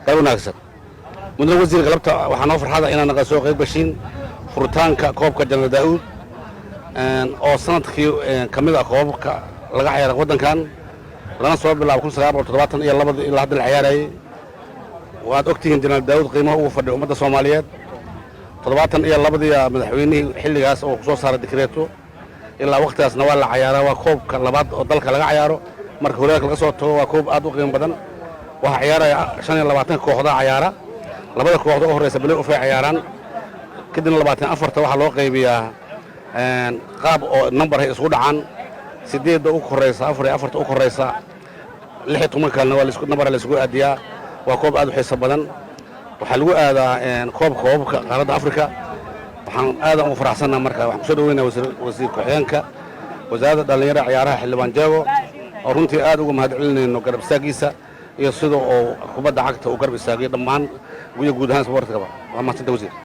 wanaagsan mudane wasiir galabta waxaan noo farxada inaan naga soo qayb gashin furitaanka koobka Janal Daawud oo sanadkii kamid ah koobka laga ciyaaray wadankan lana soo bilaabo 1972 ilaa hadda la ciyaaray waad ogtihiin Janal Daawud qiimaha uu fadhiyo ummadda Soomaaliyeed 72 madaxweynihii xilligaas oo soo saaray dekreeto ilaa waqtigaasna waa la ciyaaraa waa koobka labaad oo dalka laga ciyaaro marka horyaalka laga soo tago waa koob aad u qiimo badan waxa ciyaaraya 25 kooxda ciyaara labada kooxda oo horeysa bilay u faa ciyaaraan kadibna 24 waxa loo qaybiyaa qaab oo number ay isku dhacaan 8 u koreysa 4 u koreysa 16 kalena waa isku number la isku aadiyaa waa koob aad u xiiso badan waxa lagu aadaa koobka qaaradda Afrika waxaan aad u faraxsanahay marka waxaan ku soo dhaweynaa wasiir ku-xigeenka wasaaradda dhalinyarada ciyaaraha xildhibaan Jeego oo runtii aad uga mahadcelinayno garab istaagiisa iyo sidoo oo kubadda cagta uu garab istaagay dhammaan guud ahaan sportka waa mahadsantahay wasiir